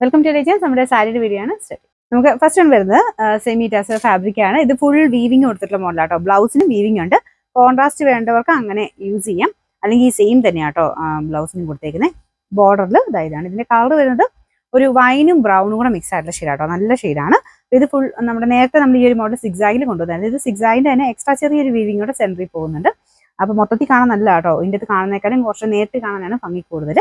Welcome to രജൻസ്. നമ്മുടെ സാരിയുടെ video ആണ്. നമുക്ക് ഫസ്റ്റ് വൺ വരുന്നത് സെമി ടാസർ ഫാബ്രിക് ആണ്. ഇത് ഫുൾ വീവിങ് കൊടുത്തിട്ടുള്ള മോഡലാട്ടോ. ബ്ലൗസിനും വീവിങ് ഉണ്ട്. കോൺട്രാസ്റ്റ് വേണ്ടവർക്ക് അങ്ങനെ യൂസ് ചെയ്യാം, അല്ലെങ്കിൽ ഈ സെയിം തന്നെയാട്ടോ ബ്ലൗസിനും കൊടുത്തേക്കുന്നത്. ബോർഡറിൽ ഇതാണ്. ഇതിന്റെ കളർ വരുന്നത് ഒരു വൈനും ബ്രൗണും കൂടെ മിക്സ് ആയിട്ടുള്ള ഷെയ്ഡാട്ടോ. നല്ല ഷെയ്ഡാണ്. ഇത് ഫുൾ നമ്മുടെ നേരത്തെ നമ്മൾ ഈ ഒരു മോഡൽ സിക്സാഗിൽ കൊണ്ടുവന്നത്. ഇത് സിക്സാഗിന്റെ തന്നെ എക്സ്ട്രാ ചെറിയൊരു വീവിങ് കൂടെ സെൻറ്ററിൽ പോകുന്നുണ്ട്. അപ്പൊ മൊത്തത്തിൽ കാണാൻ നല്ല കേട്ടോ. ഇതിൻ്റെ അത് കാണുന്നേക്കാളും കുറച്ച് നേരിട്ട് കാണാനാണ് ഭംഗി കൂടുതൽ.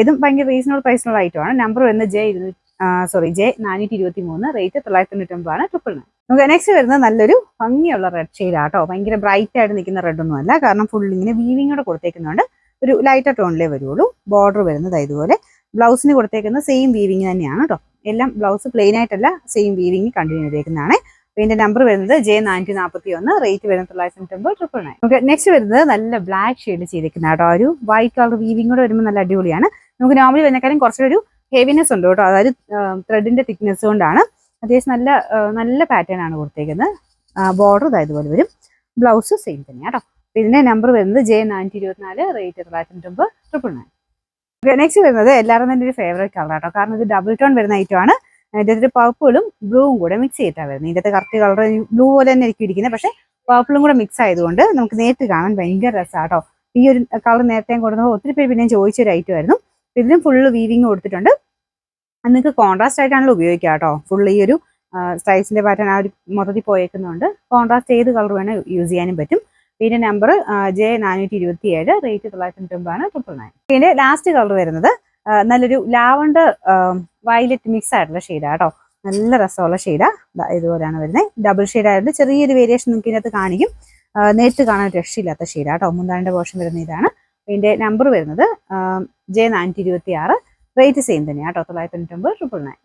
ഇതും ഭയങ്കര റീസണബിൾ പ്രൈസിനുള്ള ഐറ്റമാണ്. നമ്പർ വരുന്നത് J423, റേറ്റ് 999, 999. നമുക്ക് നെക്സ്റ്റ് വരുന്നത് നല്ലൊരു ഭംഗിയുള്ള റെഡ് ഷെയ്ഡാട്ടോ. ഭയങ്കര ബ്രൈറ്റ് ആയിട്ട് നിൽക്കുന്ന റെഡ് ഒന്നും അല്ല, കാരണം ഫുൾ ഇങ്ങനെ വീവിങ്ങോടെ കൊടുത്തേക്കുന്നുണ്ട്. ഒരു ലൈറ്റർ ടോണിലേ വരുള്ളൂ. ബോർഡർ വരുന്നത് ഇതുപോലെ. ബ്ലൗസിന് കൊടുത്തേക്കുന്ന സെയിം വീവിങ് തന്നെയാണ് കേട്ടോ. എല്ലാം ബ്ലൗസ് പ്ലെയിൻ ആയിട്ടല്ല, സെയിം വീവിങ് കണ്ടിന്യൂ ചെയ്തേക്കുന്നതാണ്. ഇതിന്റെ നമ്പർ വരുന്നത് J441, റേറ്റ് വരുന്നത് 999, 999. നമുക്ക് നെക്സ്റ്റ് വരുന്നത് നല്ല ബ്ലാക്ക് ഷെയ്ഡ് ചെയ്തേക്കുന്ന കേട്ടോ. ഒരു വൈറ്റ് കളർ വീവിങ് കൂടെ വരുമ്പോൾ നല്ല അടിപൊളിയാണ്. നമുക്ക് നോർമലി വരുന്നേക്കാളും കുറച്ചൊരു ഹെവിനെസ് ഉണ്ട് കേട്ടോ. അതായത് ത്രെഡിന്റെ തിക്നെസ് കൊണ്ടാണ്. അത്യാവശ്യം നല്ല പാറ്റേൺ ആണ് കൊടുത്തേക്കുന്നത്. ബോർഡർ ഇതുപോലെ വരും. ബ്ലൗസ് സെയിം തന്നെയാണ് കേട്ടോ. ഇതിന്റെ നമ്പർ വരുന്നത് J424, റേറ്റ് 999, 999. നെക്സ്റ്റ് വരുന്നത് എല്ലാവരും തന്നെ ഒരു ഫേവറേറ്റ് കളർ കേട്ടോ. കാരണം ഇത് ഡബിൾ ടോൺ വരുന്ന ഐറ്റമാണ്. ഇതിന്റെ പർപ്പിളും ബ്ലൂവും കൂടെ മിക്സ് ചെയ്തിട്ടാണ് വരുന്നത്. ഇതിന്റെ കറക്റ്റ് കളർ ബ്ലൂ പോലെ തന്നെ ആയിരിക്കും ഇരിക്കുന്നത്, പക്ഷെ പർപ്പിളും കൂടെ മിക്സ് ആയതുകൊണ്ട് നമുക്ക് നേരിട്ട് കാണാൻ ഭയങ്കര രസമാണ് കേട്ടോ. ഈ ഒരു കളർ നേരത്തെ കൊടുക്കുമ്പോൾ ഒത്തിരി പേര് പിന്നെ ചോദിച്ചൊരു ഐറ്റം ആയിരുന്നു. ഇതിലും ഫുള്ള് വീവിങ് കൊടുത്തിട്ടുണ്ട്. നിങ്ങൾക്ക് കോൺട്രാസ്റ്റ് ആയിട്ടാണല്ലോ ഉപയോഗിക്കുക കേട്ടോ. ഫുൾ ഈ ഒരു സ്ട്രൈപ്സിന്റെ പാറ്റേൺ ആ ഒരു മൊത്തത്തിൽ പോയേക്കുന്നുണ്ട്. കോൺട്രാസ്റ്റ് ഏത് കളർ വേണേൽ യൂസ് ചെയ്യാനും പറ്റും. പിന്നെ നമ്പർ J427, റേറ്റ് 999, 999. പിന്നെ ലാസ്റ്റ് കളർ വരുന്നത് നല്ലൊരു ലാവണ്ടർ വയലറ്റ് മിക്സ് ആയിട്ടുള്ള ഷെയ്ഡാ കേട്ടോ. നല്ല രസമുള്ള ഷെയ്ഡാ. ഇതുപോലെയാണ് വരുന്നത്. ഡബിൾ ഷെയ്ഡ് ആയിട്ട് ചെറിയൊരു വേരിയേഷൻ നിങ്ങൾക്ക് ഇതിനകത്ത് കാണിക്കും. നേരിട്ട് കാണാൻ രക്ഷയില്ലാത്ത ഷെയ്ഡാ കേട്ടോ. മുന്താണിന്റെ പോർഷൻ വരുന്ന ഇതാണ്. ഇതിന്റെ നമ്പർ വരുന്നത് J426, റേറ്റ് സെയിം തന്നെയാണ് കേട്ടോ. 999, 999.